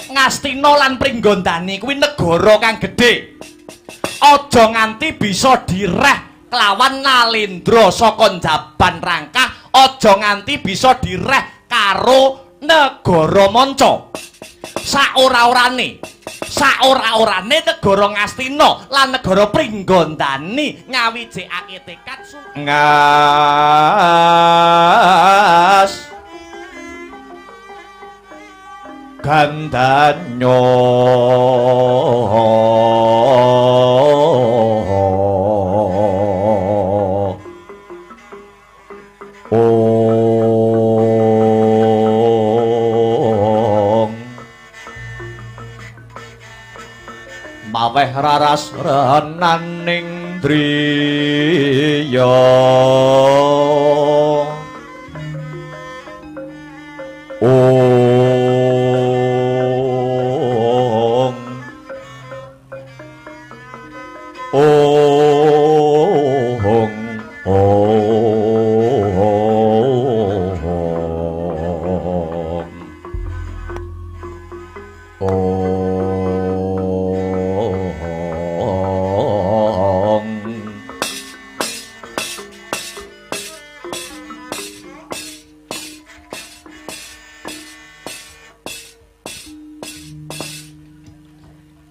Ngastina lan Pringgondani kuwi negara kang gedhe. Aja nganti bisa direh kelawan Nalendra saka Jaban Rangkah, aja nganti bisa direh karo negara manca. Saora-orane negara Ngastina lan negara Pringgondani ngawijikake tekad ngas gandanyo maweh raras renaning driya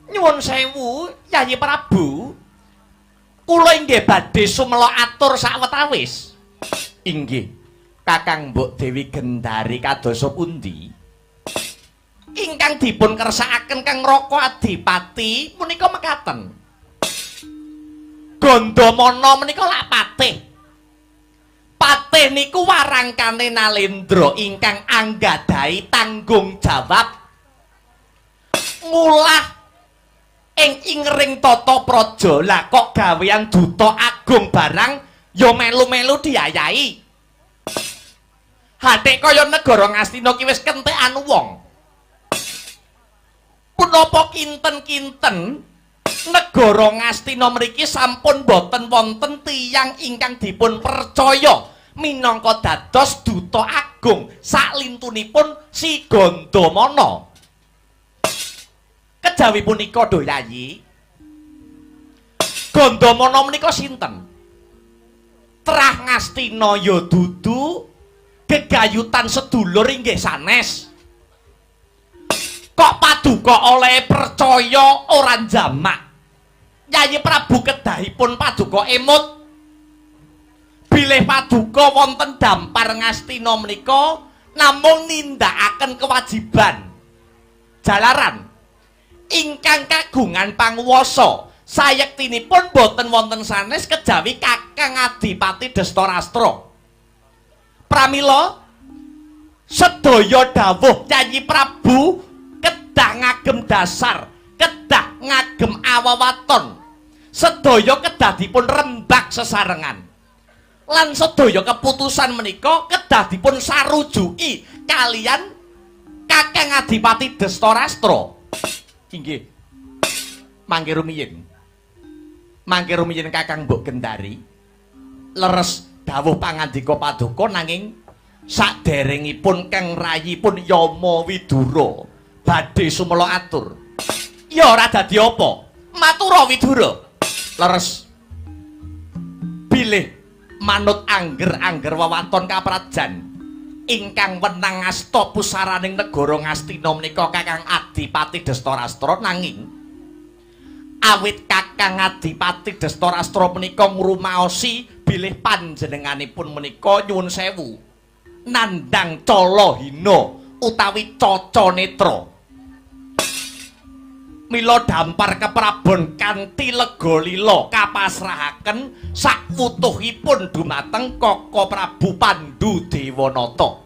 Nyuwun sewu, Yayi Prabu. Kula inggih badhe sumela atur sawetawis. Inggih, Kakang Mbok Dewi Gendari kadosa pundi? Ingkang dipun kersakaken Kang Raka Adipati menika mekaten. Gandamana menika lak patih. Patih niku warangkane Nalendra ingkang anggadhahi tanggung jawab ngulah ing ingring tata praja. Lah kok gawean duta agung barang ya melu-melu diayahi. Hathik kaya negara Ngastina ki wis kentekan wong. Punapa kinten-kinten negara Ngastina mriki sampun boten wonten tiyang ingkang dipun percaya minangka dados duta agung saklintunipun si Gandamana. Kejawi punika do Yayi, Gandamana menika sinten? Trah Ngastina ya dudu gegayutan sedulur inggih sanes. Kok paduka oleh percaya ora jamak. Yayi Prabu kedahipun paduka emut. Bilih paduka wonten dampar Ngastina menika namung nindakaken kewajiban. Jalaran ingkang kagungan panguwasa sayektinipun boten wonten sanes kejawi Kakang Adipati Dastarastra. Pramila sedaya dawuh Yayi Prabu kedah ngagem dasar, kedah ngagem awawaton, sedaya kedah dipun rembak sesarengan. Lan sedaya keputusan menika kedah dipun sarujuki kalian Kakang Adipati Dastarastra. Inggih. Mangke rumiyin. Mangke rumiyin Kakang Mbok Gendari. Leres dawuh pangandika paduka nanging saderengipun Kang Rayipun Yama Widura badhe sumela atur. Ya ora dadi apa? Matura Widura. Leres. Bilih manut angger-angger wewaton kaprajan ingkang wenang ngasta pusaraning negara Ngastina menika Kakang Adipati Dastarastra, nanging awit Kakang Adipati Dastarastra menika ngrumaosi bilih panjenenganipun menika nyuwun sewu nandhang cala hina utawi caca netra. Mila dampar keprabon kanthi lega lila kapasrahaken sakwutuhipun dumateng Kaka Prabu Pandhu Dewanata.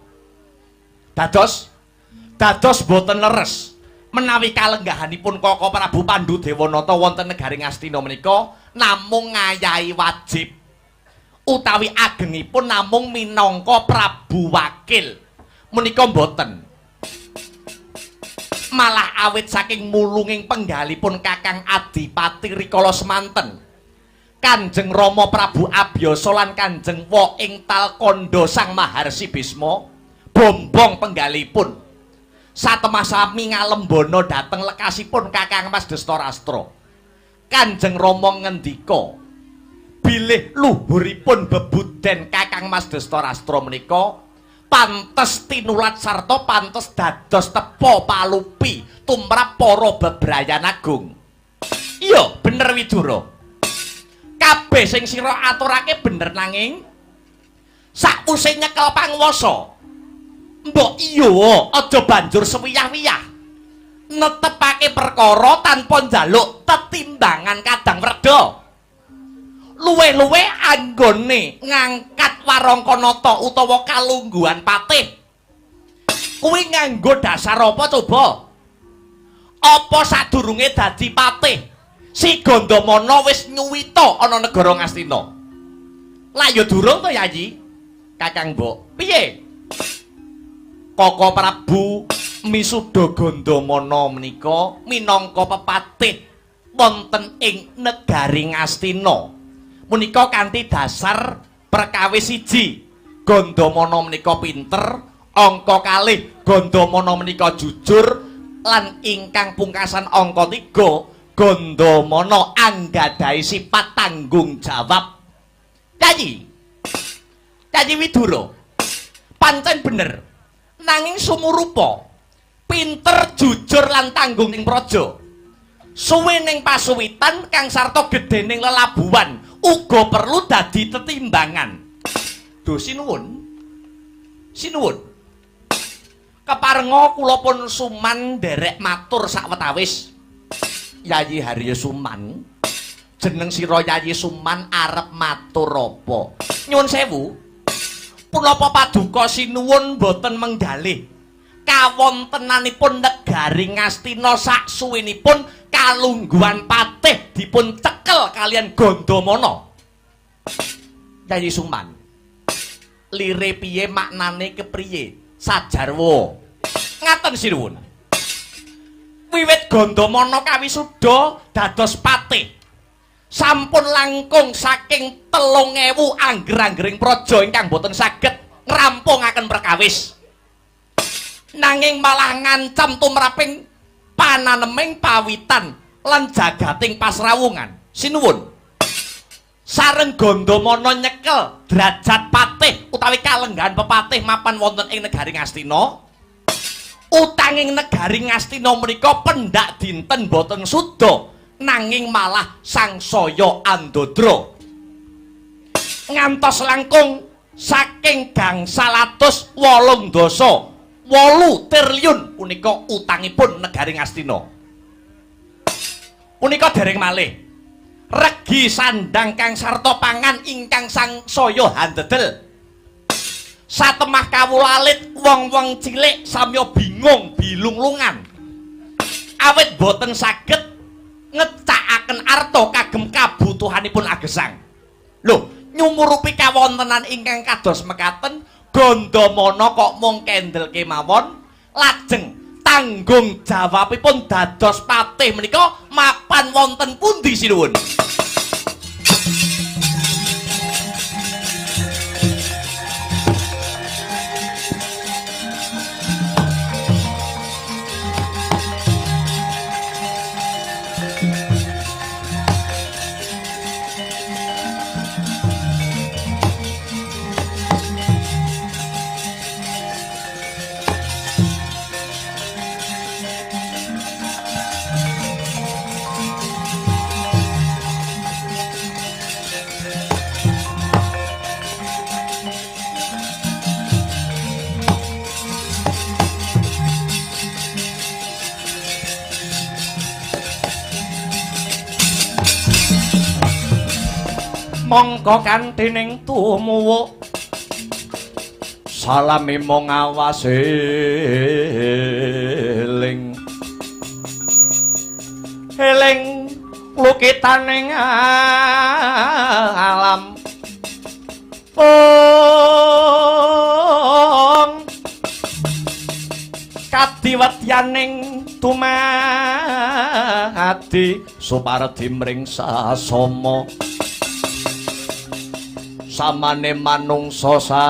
Dados boten leres menawi kalenggahanipun Kaka Prabu Pandhu Dewanata wonten negari Ngastina menika namung ngayahi wajib utawi agengipun namung minangka Prabu Wakil menika boten. Malah awit saking mulunging penggalipun Kakang Adipati rikala semanten Kanjeng Rama Prabu Abyasa lan Kanjeng Wa ing Talkanda Sang Maharsi Bisma bombong penggalipun satemah sami ngalembono dhateng lekasipun Kakang Mas Dastarastra. Kanjeng Rama ngendika bilih luhuripun bebuden Kakang Mas Dastarastra menika pantes tinulat sarta pantes dados tepa palupi tumrap para bebrayan agung. Iya, bener Widura. Kabeh sing sira aturake bener nanging sakwise nyekel panguwasa. Mbok iya, aja banjur sewiyah-wiyah. Netepake perkara tanpa njaluk tetimbangan kadang werda. Luwe-luwe anggone ngangkat warangkanata utawa kalungguhan patih. Kuwi nganggo dasar apa coba? Apa sadurunge dadi patih si Gandamana wis nyuwita ana negara Ngastina? Lah ya durung to Yayi. Kakang Mbok, piye? Kaka Prabu misuda Gandamana menika minangka pepatih wonten ing negari Ngastina. Punika kanthi dasar perkawis siji, Gandamana menika pinter, angka kalih Gandamana menika jujur, lan ingkang pungkasan angka 3 Gandamana anggadhahi sifat tanggung jawab. Yayi Widura, pancen bener, nanging sumurupa pinter, jujur lan tanggung ing praja. Suwe ning pasuwitan kang sarta gedhening lelabuhan uga perlu dadi tetimbangan. Duh sinuwun. Keparenga kula pun suman nderek matur sawetawis. Yayi Harya Suman. Jeneng sira Yayi Suman arep matur apa? Nyuwun sewu. Punapa paduka sinuwun boten menggalih kawontenanipun negari Ngastina saksuwinipun kalungguhan patih dipun cekel kalian Gandamana. Yayi Suman, lire piye maknane kepriye? Sajarwa. Ngaten sinuwun. Wiwit Gandamana kawisuda dados patih, sampun langkung saking 3000 angger-anggering praja ingkang boten saged ngrampungaken perkawis. Nanging malah ngancam tumraping pananeming pawitan lan jagating pasrawungan. Sinuwun, sareng Gandamana nyekel derajat patih utawi kalenggahan pepatih mapan wonten ing negari Ngastina, utanging negari Ngastina menika pendak dinten boten suda, nanging malah sangsaya andodra. Ngantos langkung saking gangsal atus 8 triliun punika utangipun negari Ngastina. Punika dereng malih regi sandang kang sarta pangan ingkang sangsaya handedel. Satemah kawula alit wong-wong cilik samya bingung bilunglungan awit boten saged ngecakaken arta kagem kabutuhanipun agesang. Lho, nyumurupi kawontenan ingkang kados mekaten, Gandamana kok mung kendel kemawon, lajeng tanggung jawabipun dados patih menika mapan wonten pundi sinuwun? Mongko kanthi ning tumuwuk salami mong awase eling lukitaning alam kadiwatyaning tumati supardi mring sasama samane manungsa sami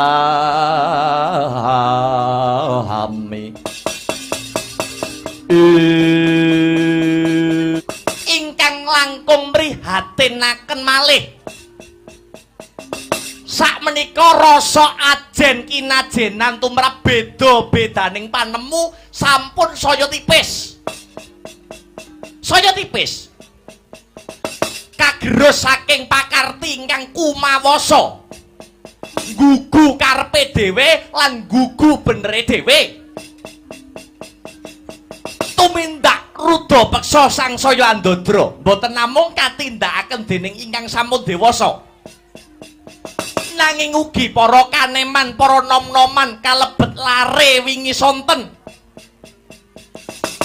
ingkang langkung prihatinaken malih sakmenika rasa ajen kinajenan tumrap beda-bedaning panemu sampun saya tipis. Saya tipis. Kagerus saking pakarti ingkang kumawasa. Gugu karepe dhewe lan gugu benere dhewe. Tumindak rudha peksa sangsaya andadra, boten namung katindakaken dening ingkang sampun dewasa. Nanging ugi para kaneman, para nom-noman kalebet lare wingi sonten.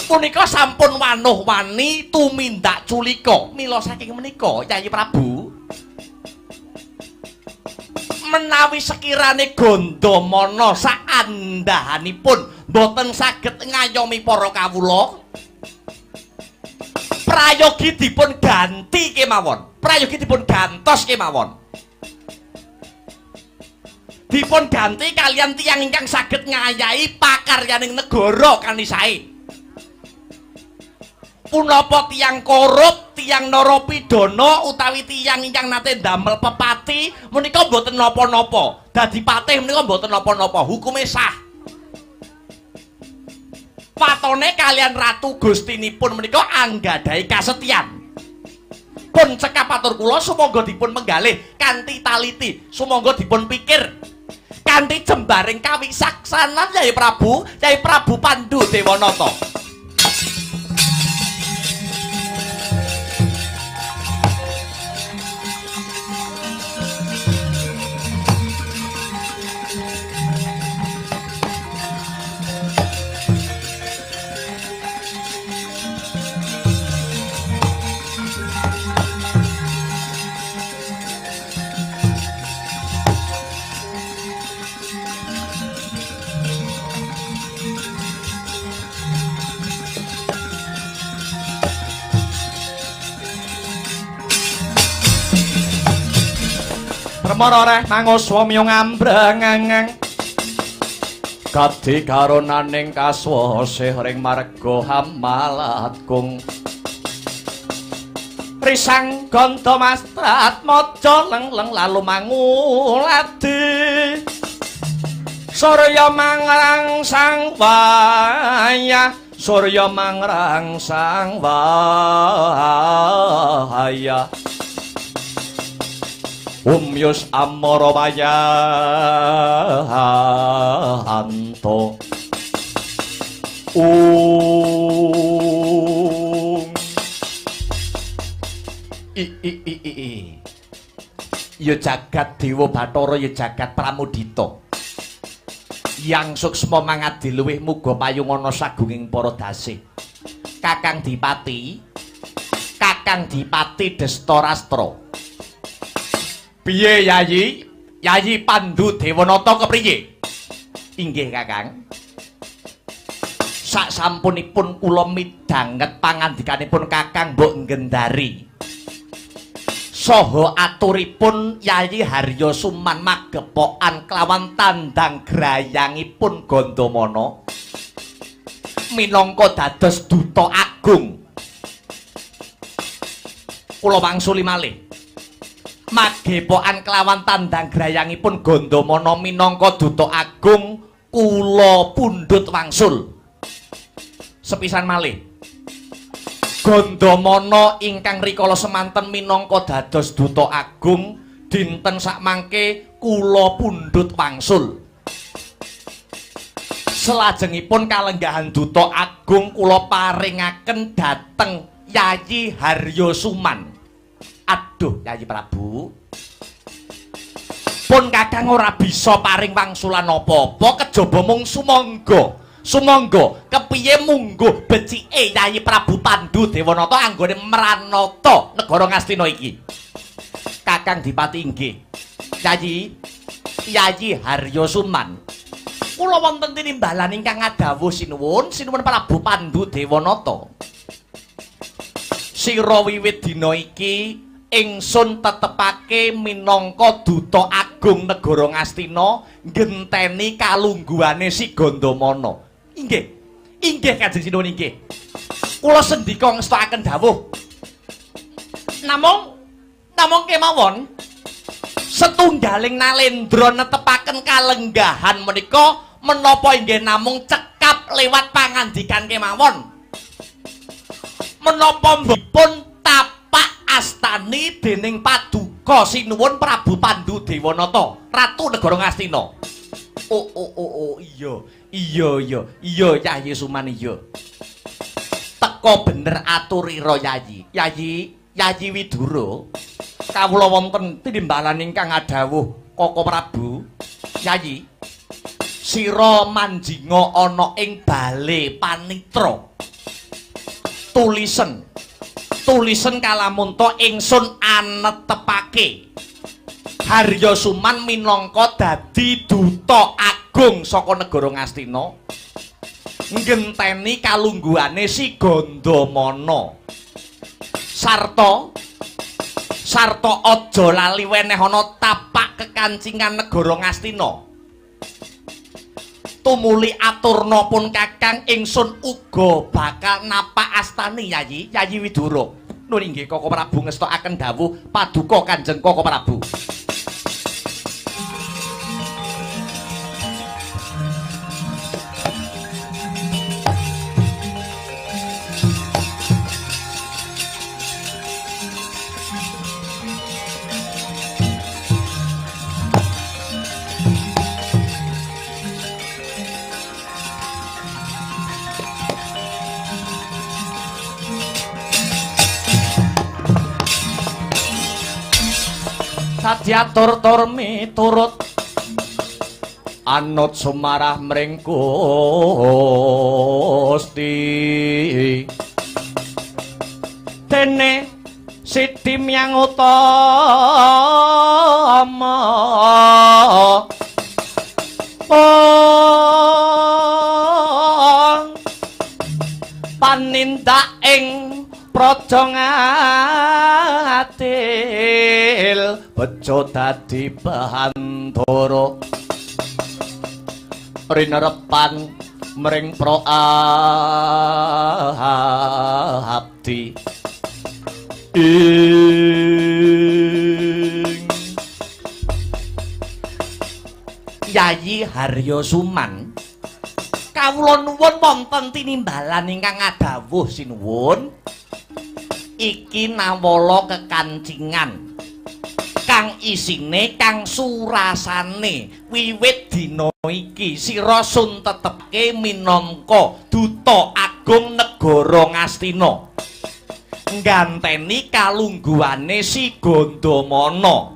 Punika sampun wanuh-wani tumindak culika. Mila saking menika, Yayi Prabu, menawi sekirane Gandamana saandahanipun boten saged ngayomi para kawula, prayogi dipun ganti kemawon, prayogi dipun gantos kemawon. Dipun ganti kalian tiyang ingkang saged ngayahi pakaryaning negara kanthi sae. Punapa tiyang korup, tiyang narapidana utawi tiyang ingkang nate ndamel pepati menika mboten napa-napa. Dadi patih menika mboten napa-napa, hukume sah. Patone kalian ratu gustinipun menika anggadhahi kasetyan. Pun cekap atur kula sumangga dipun menggalih kanthi taliti, sumangga dipun pikir kanthi jembaring kawisaksanan Yayi Prabu Pandhu Dewanata. Permara reh manguswamya ngambrengangang kadhi karonaning kaswasih ring marga Hamalatgung risang Gandamastrat maja lengleng lalu manguladi Surya mangrangsang wayah Surya mangrangsang wayah Umyus amara wayahanto Ya jagat Dewa Bathara ya jagat Pramudita yang suksma mangadi luwih muga payungana sagunging para dasih Kakang Dipati Destarastra. Piye Yayi? Yayi Pandhu Dewanata kepriye? Inggih Kakang. Sak sampunipun kula midhanget pangandikanipun Kakang mbok ngendari. Saha aturipun Yayi Harya Suman magepokan kelawan tandang grayangipun Gandamana minangka dados duta agung. Kula wangsuli malih magepokan kelawan tandang grayangipun Gandamana minangka duta agung kula pundhut wangsul. Sepisan malih Gandamana ingkang rikala semanten minangka dados duta agung dinten sakmangke kula pundhut wangsul. Selajengipun kalenggahan duta agung kula paringaken dhateng Yayi Harya Suman. Aduh Yayi Prabu, pun Kakang ora bisa paring wangsulan apa-apa kejaba mung sumangga kepiye mungguh becike Yayi Prabu Pandhu Dewanata anggone mranata negara Ngastina iki. Kakang Dipati inggih Yayi Harya Suman, kula wonten tinimbalan ingkang ngadhawuh sinuwun Prabu Pandhu Dewanata. Sira wiwit dina iki ingsun tetepake minangka duta agung negara Ngastina ngenteni kalungguhane si Gandamana. Inggih, Inggih Kanjeng Sinuwun inggih. Kula sendika ngestakaken dawuh. Namung kemawon setunggaling Nalendra netepaken kalenggahan menika menapa inggih namung cekap lewat pangandikan kemawon. Menapa mbipun tapak astani dening Paduka Sinuwun Prabu Pandhu Dewanata, Ratu Negara Ngastina. Oh iya Yayi Suman iya. Teko bener aturira Yayi. Yayi Widura. Kawula wonten tinimbalan ingkang adhawuh Koko Prabu. Yayi, sira manjinga ana ing bale panitra. Tulisen kalamunta ingsun anetepake Harya Suman minangka dadi duta agung saka negara Ngastina ngenteni kalungguhane si Gandamana sarta aja lali weneh ana tapak kekancingan negara Ngastina. Tumuli aturna pun Kakang, ingsun uga bakal napak astani Yayi Widura. Nuwun inggih Koko Prabu ngestokaken dawuh Paduka Kanjeng Koko Prabu. Sadyatur miturut anut sumarah mring Gusti dene Siti Myang Utama panindak ing praja ngatil bejo dadi bahandara rinerepan mring pro abdi Yayi Harya Suman kawula nuwun wonten tinimbalan ingkang adhawuh sinuwun. Iki nawala kekancingan kang isine kang surasane wiwit dina iki sira sun tetepke minangka duta agung negara Ngastina ngganteni kalungguhane si Gandamana.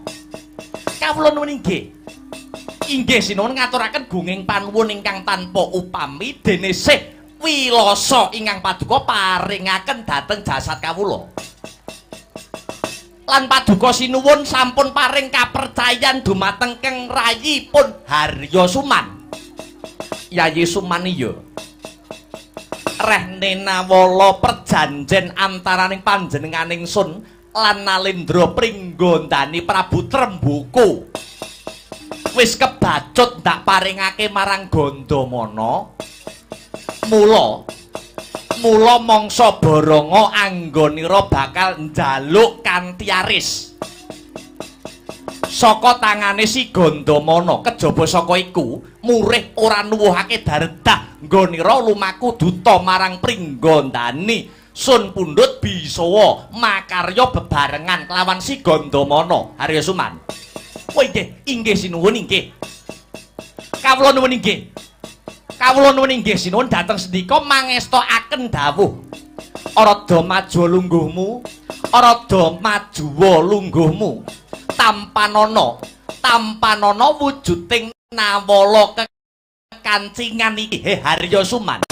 Kawula nuwun inggih sinuwun ngaturaken gunging panuwun ingkang tanpa upami dene Sih Wilasa ingkang Paduka paringaken dhateng jasad kawula. Lan Paduka sinuwun sampun paring kapercayan dumateng Kang Rayipun Harya Suman. Yayi Suman iya. Reh nenawala perjanjen antaraning panjenenganing sun lan Nalendra Pringgondani Prabu Tremboko. Wis kebacut ndak paringake marang Gandamana. Mula mangsa Baranga anggonira bakal njaluk kanthi aris saka tangane si Gandamana. Kejaba saka iku murih ora nuwuhake daredah nggonira lumaku duta marang Pringgondani Sun Pundhut Bisawa makarya bebarengan kelawan si Gandamana. Harya Suman. Oh inggih sinuwun inggih. Kawula nuwun inggih. Kawula nuwun inggih sinuwun dhateng sendika mangestokaken dawuh. Arada maju lungguhmu, arada majuwa lungguhmu. Tampanana wujuding nawala kekancingan iki Harya Suman.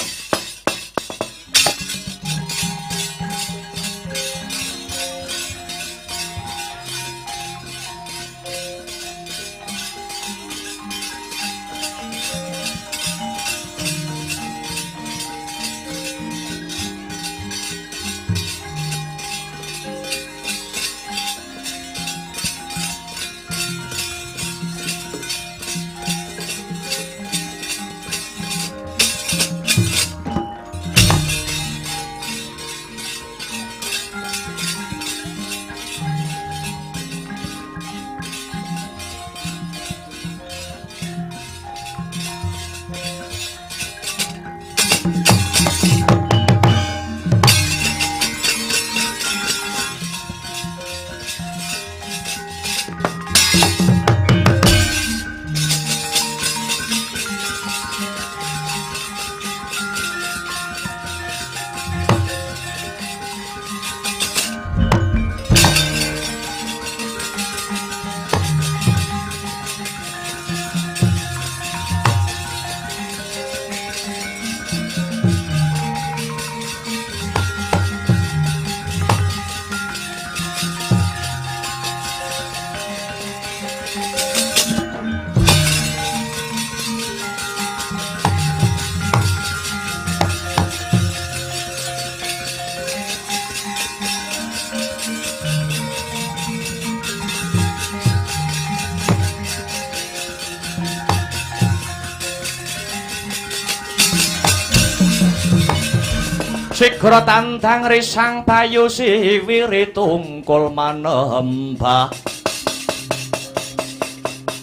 Sigra tandang risang bayu siwiri tungkul manembah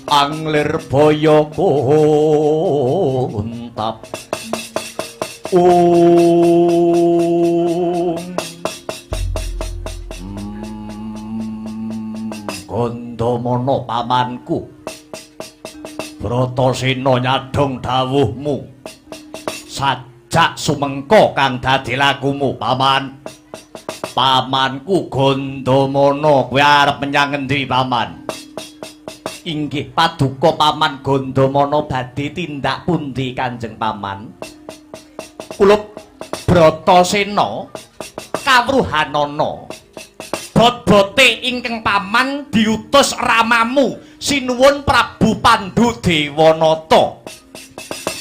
anglir boyo kuntap Gandamana pamanku Bratasena nyadhong dawuhmu sajak sumengko kang dadi lakumu paman. Pamanku Gandamana kowe arep menyang endi paman? Inggih paduka paman Gandamana badhe tindak pundi Kanjeng Paman? Kulup Bratasena kawruhanana bot-bote ingkang paman diutus ramamu sinuwun Prabu Pandhu Dewanata.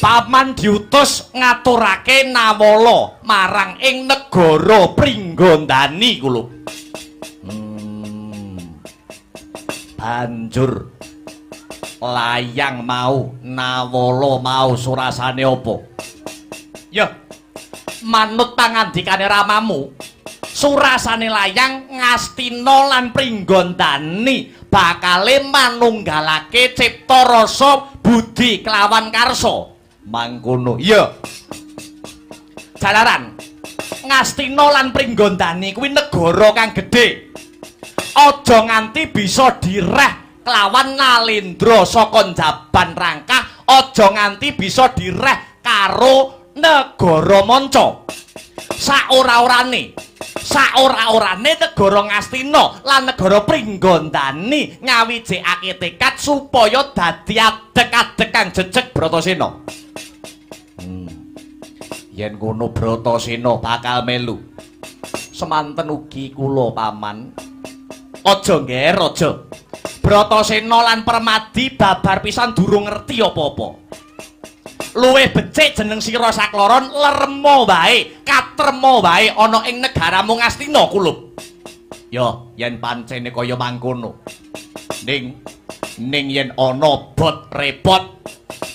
Paman diutus ngaturake nawala marang ing negara Pringgandani kulup. Banjur layang mau nawala mau surasane apa? Ya, manut pangandikane ramamu, surasane layang Ngastina lan Pringgandani bakale manunggalake cipta rasa budi kelawan karsa. Mangkono. Iya. Jalaran Ngastina lan Pringgandani kuwi negara kang gedhe. Aja nganti bisa direh kelawan Nalendra saka Jaban Rangkah, aja nganti bisa direh karo negara manca. Saora-orane negara Ngastina lan negara Pringgandani ngawijikake tekad supaya dadi adeg-adeg kang jejeg Bratasena. Yen ngono Bratasena bakal melu. Semanten ugi kula paman. Aja ngger aja. Bratasena lan Permadi babar pisan durung ngerti apa-apa. Luwih becik jeneng sira sakloron lermo wae, katremo wae ana ing negaramu Ngastina kulup. Ya, yen pancene kaya mangkono. Ning yen ana bot repot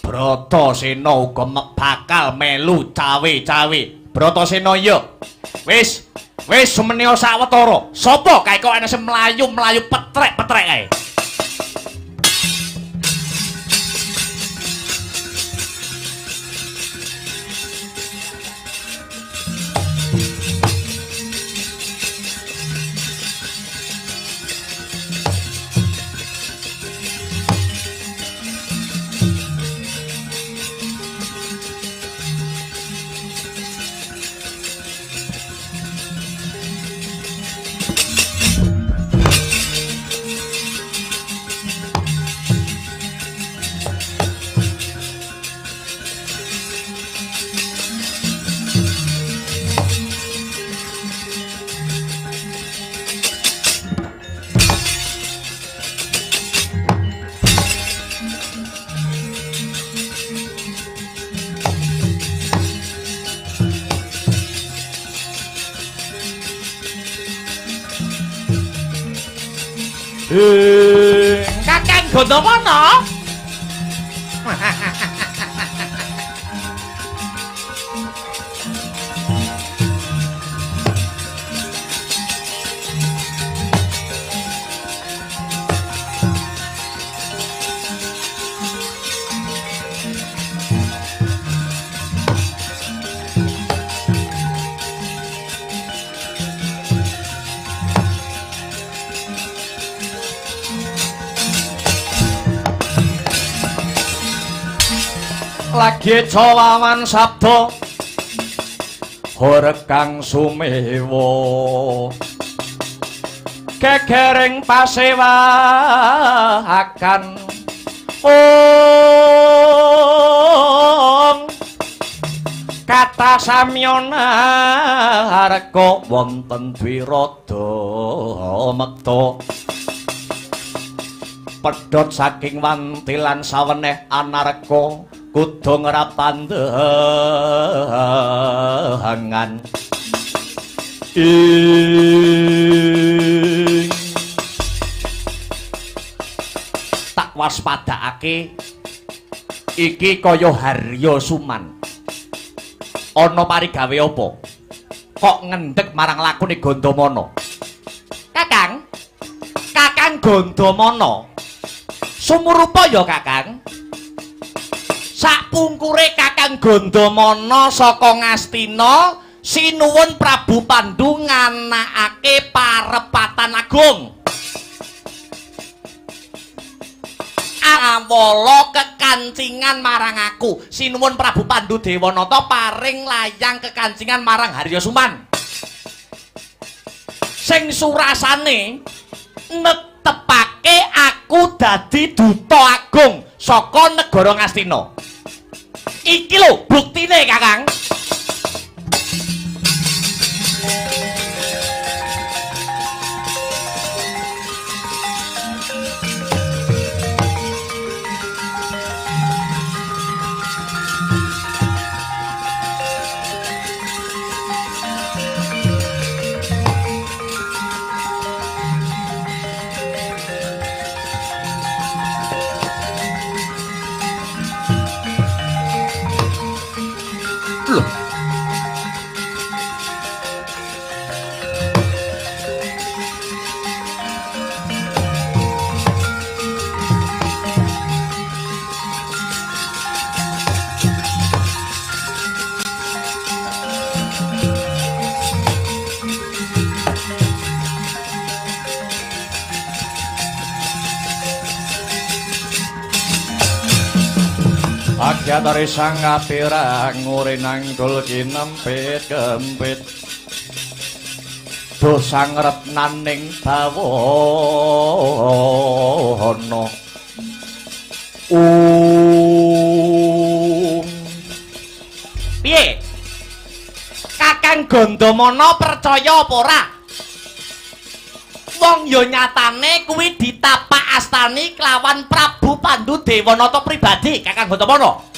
Bratasena uga bakal melu cawe-cawe. Bratasena ya. Wis sumeneo sawetara. Sapa kae kok ana sing mlayu-mlayu petrek-petrek kae. Kakang Gandamana. Lagi cawangan sabda Horekang sumewa gegering pasewahakan kata samyana harga wonten dwirada mekta pedhot saking wantilan saweneh anarga kudu ngrapandehangan tak waspadakake iki kaya Harya Suman ana parigawe apa kok ngendhek marang lakune Gandamana. Kakang Gandamana sumurupa ya Kakang. Sapungkure Kakang Gandamana saka Ngastina sinuwun Prabu Pandhu nganakake parepatan agung. Awala kekancingan marang aku. Sinuwun Prabu Pandhu Dewanata paring layang kekancingan marang Harya Suman. Sing surasane netepake aku dadi duta agung saka negara Ngastina. Iki lho buktine Kakang. Agyatari sang kapirang ngurinang dul kinempit kempit dosang retnaning bawana piye Kakang Gandamana percaya apa ora wong ya nyatane kuwi ditapak astani kelawan Prabu Pandhu Dewanata pribadi Kakang Gandamana.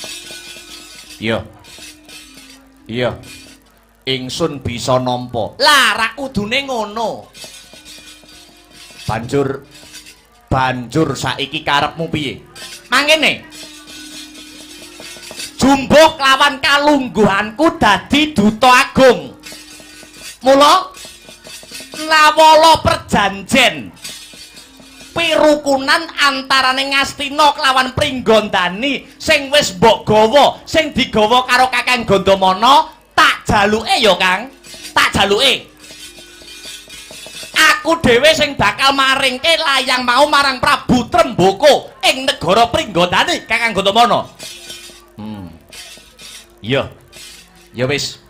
Iya. Iya. Ingsun bisa nampa. Lah ra kudune ngono. Banjur saiki karepmu piye? Mangkene. Jumbuh kelawan kalungguhanku dadi duta agung. Mula lawala perjanjen pirukunan antarane Ngastina kelawan Pringgondani sing wis mbok gawa sing digawa karo Kakang Gandamana tak jaluke ya Kang tak jaluke aku dhewe sing bakal maringke layang mau marang Prabu Tremboko ing negara Pringgondani Kakang Gandamana iya ya wis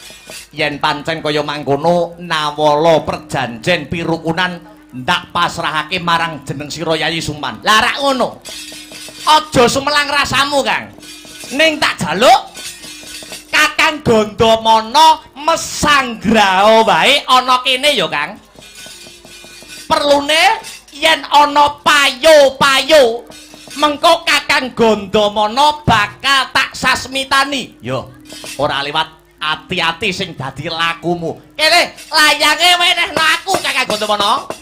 yen pancen kaya mangkono nawala perjanjen pirukunan ndak pasrahake marang jeneng sira Yayi Suman. Lah rak ngono. Aja sumelang rasamu, Kang. Ning tak jaluk Kakang Gandamana mesanggrao wae ana kene ya, Kang. Perlune yen ana payo-payo mengko Kakang Gandamana bakal tak sasmitani. Yo, ora liwat ati-ati sing dadi lakumu. Kene layange wenehno aku Kakang Gandamana.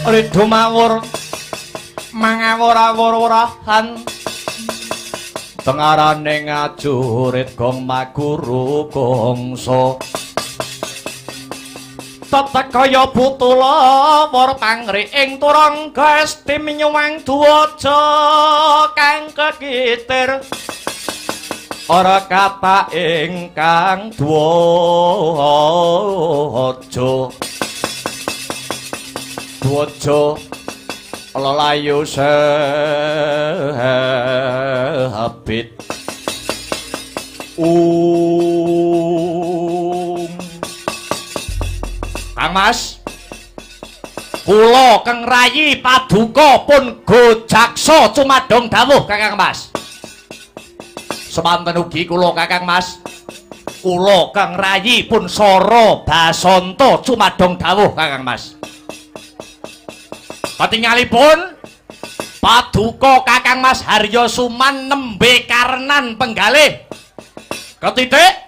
rido mawur mangawur-awur-awurahan tengarane ngajurit gong maguru gongso tetek kaya butula war pangri ing turang gesti minyuwang duwaja kang kekitir ora kata ingkang duwaja lelayu sehabit Kang Mas kula Kang Rayi Paduka pun gojaksa cumadong dawuh Kakang Mas semanten ugi kula Kakang Mas kula Kang Rayi pun sora basanta cumadong dawuh Kakang Mas patingalipun Paduka Kakang Mas Haryo Suman nembe karenan penggalih ketitik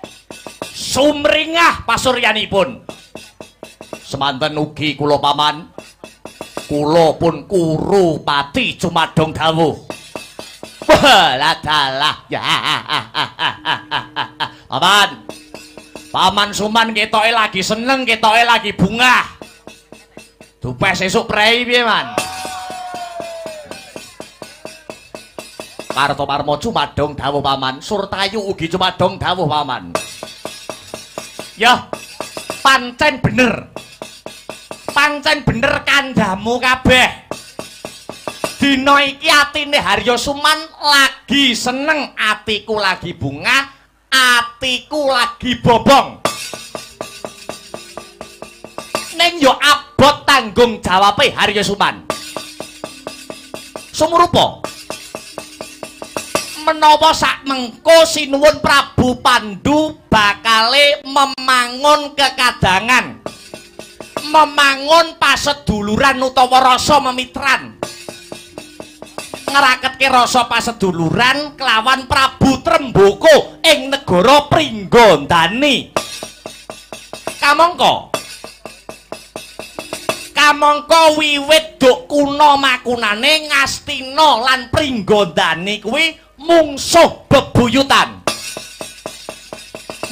sumringah pasuryanipun semanten ugi kula paman kula pun Kurupati cumadong dawuh ladalah ya paman Suman ketoke lagi seneng ketoke lagi bungah dupes esuk prei piye man Karto Parmo cumadong dawuh paman Surtayu ugi cumadong dawuh paman ya pancen bener kandhamu kabeh dina iki atine Haryo Suman lagi seneng atiku lagi bunga atiku lagi bobong ning yo abot tanggung jawabe Haryo Suman sumurupa menawa sak mengko sinuwun Prabu Pandu bakale memangun kekadangan memangun paseduluran utawa rasa memitran ngeraketke rasa paseduluran kelawan Prabu Tremboko ing negara Pringgondani kamangka wiwit duk kuna makunane Ngastina lan Pringgondani kuwi mungsuh bebuyutan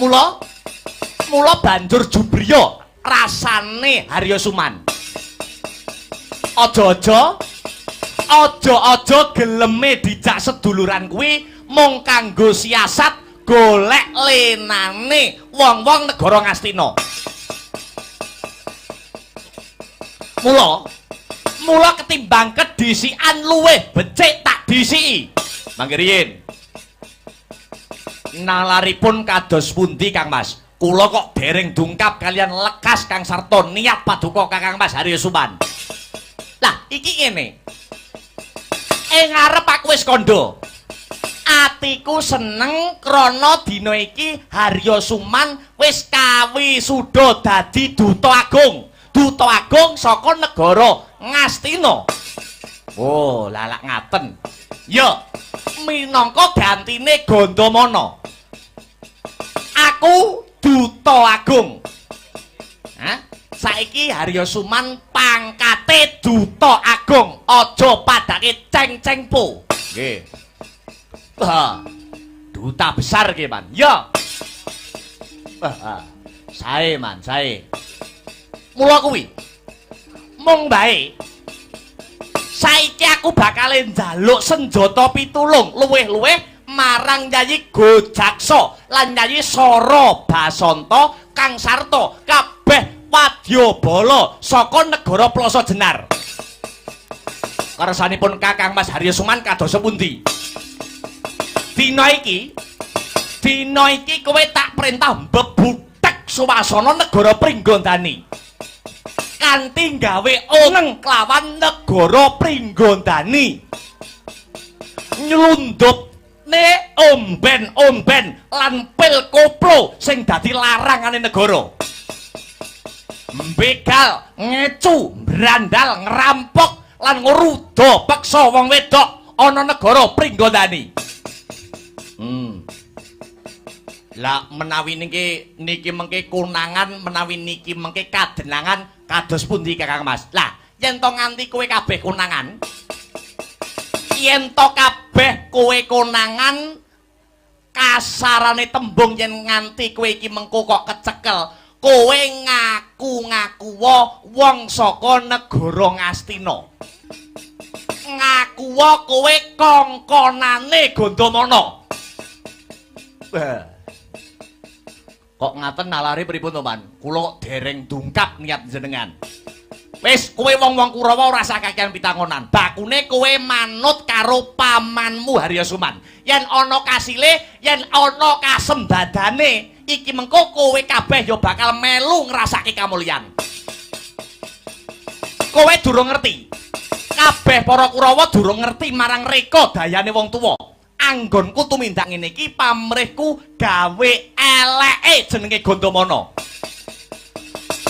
mula banjur jubriya rasane Haryo Suman aja geleme dijak seduluran kuwi mung kanggo siasat golek lenane wong-wong negara Ngastina mula ketimbang kedisikan luwih becik tak disiki mangke riyin nalaripun kados pundi Kang Mas kula kok dereng dungkap kalian lekas Kang sarta niat Paduka Kakang Mas Haryo Suman lah iki ngene ing ngarep aku wis kandha atiku seneng krana dina iki Haryo Suman wis kawisuda dadi duta agung saka negara Ngastina oh lalak ngaten ya minangka gantine Gandamana aku duta agung saiki Haryo Suman pangkate duta agung aja padake ceng-cengpo nggih duta besar nggih man ya sae man sae mula kuwi mung bae saiki aku bakal njaluk senjata pitulung luwih-luwih marang Yayi Gojaksa lan Yayi Sora Basanta kang sarta kabeh wadyabala saka negara Plasa Jenar kersanipun Kakang Mas Haryo Suman kados pundi dina iki kowe tak perintah mbebutek suwasana negara Pringgondani kanthi gawe oneng kelawan negara Pringgondani nyelundupne omben-omben lan pil koplo sing dadi larangane negara mbegal ngecu brandal ngerampok lan ngruda peksa wong wedok ana negara Pringgondani lah menawi niki mengke kunangan menawi niki mengke kadenangan kados pundi Kakang Mas lah yen to nganti kowe kabeh konangan. Yen to kabeh kowe konangan kasarane tembung yen nganti kowe iki mengko kok kecekel, kowe ngaku-ngakuwa wong saka negara Ngastina. Ngakuwa kowe kongkonane Gandamana. Kok ngaten nalari pripun to, Man? Kula kok dereng dungkap niat jenengan. Wis kowe wong-wong Kurawa ora usah kakean pitangonan. Bakune kowe manut karo pamanmu Haryasuman. Yen ana kasile, yen ana kasembadane, iki mengko kowe kabeh ya bakal melu ngrasake kamulyan. Kowe durung ngerti. Kabeh para Kurawa durung ngerti marang reka dayane wong tuwa. Anggonku tumindak ngene iki pamrihku gawe eleke jenenge Gandamana.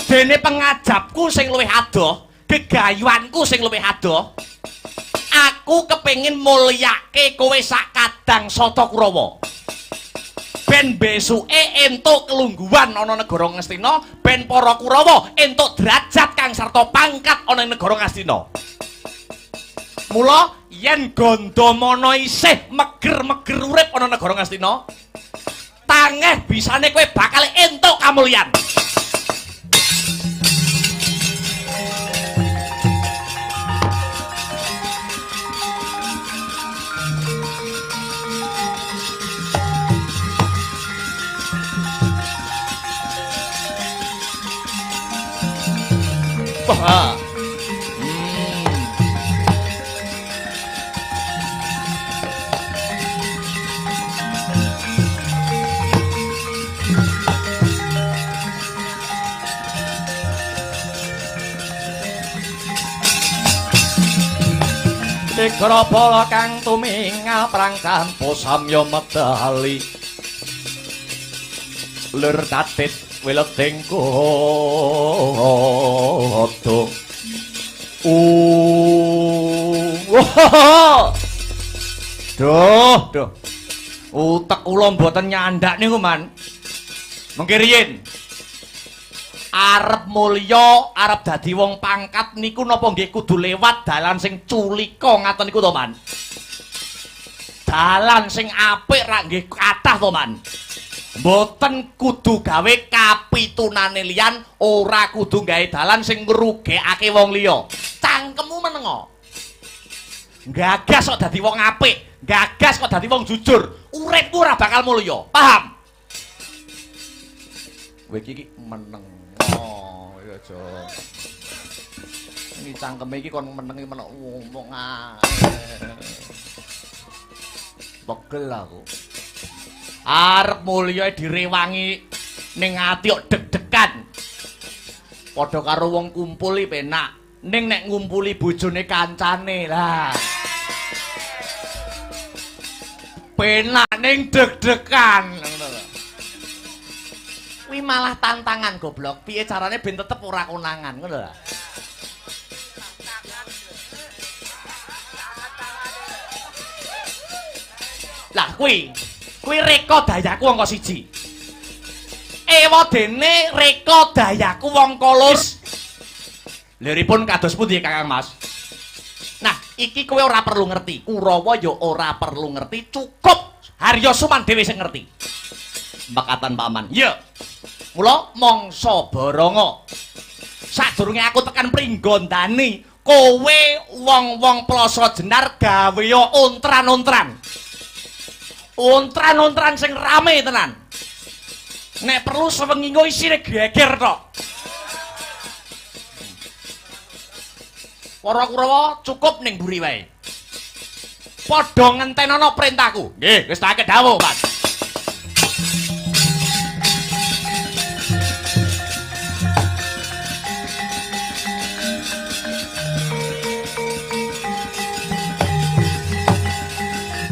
Dene pengajapku sing luwih adoh, gegayuanku sing luwih adoh. Aku kepengin mulyake kowe sak kadang sata Kurawa. Ben besuke entuk kelungguhan ana negara Ngastina, ben para Kurawa entuk derajat kang sarta pangkat ana negara Ngastina. Mula yen Gandamana isih meger-meger urip ana negara Ngastina, tangeh bisane kowe bakal entuk kamulyan. Wah. Negara bala kang tumingal prang tanpa samya medali lir tatit wileting kodo Duh utek kula mboten nyandak niku Man. Mengki riyin arep mulya, arep dadi wong pangkat niku napa nggih kudu lewat dalan sing culika ngaten niku to, Man. Dalan sing apik ra nggih kathah to, Man. Mboten kudu gawe kapitunane liyan, ora kudu gawe dalan sing ngrugekake wong liya. Cangkemmu menengo. Gagas kok dadi wong apik, gagas kok dadi wong jujur, uripmu ora bakal mulya. Paham? Kowe iki meneng. Oh, iya aja. Ini cangkeme iki kon menengi ngomong ae. Pegel aku. Arep mulya direwangi ning ati kok deg-degan. Padha karo wong kumpul iki penak, ning nek ngumpuli bojone kancane lah. Penak ning deg-degan. Kuwi malah tantangan goblok. Piye carane ben tetep ora konangan, ngono lho. Lah kuwi reka dayaku angka 1. Ewadene reka dayaku wong Kolus. Liripun kados pundi Kakang Mas? Nah, iki kowe ora perlu ngerti. Kurawa ya ora perlu ngerti, cukup Haryasuman dhewe sing ngerti. Mbakatan Paman. Iya. Mula mangsa baranga. Sadurunge aku tekan Pringgondani, kowe wong-wong Plasa Jenar gawe ontran-ontran. Ontran-ontran sing rame tenan. Nek perlu sewengi engko isine geger tok. Para Kurawa cukup ning mburi wae. Padha ngentenono perintahku. Nggih, wis tak dawuh, Pak.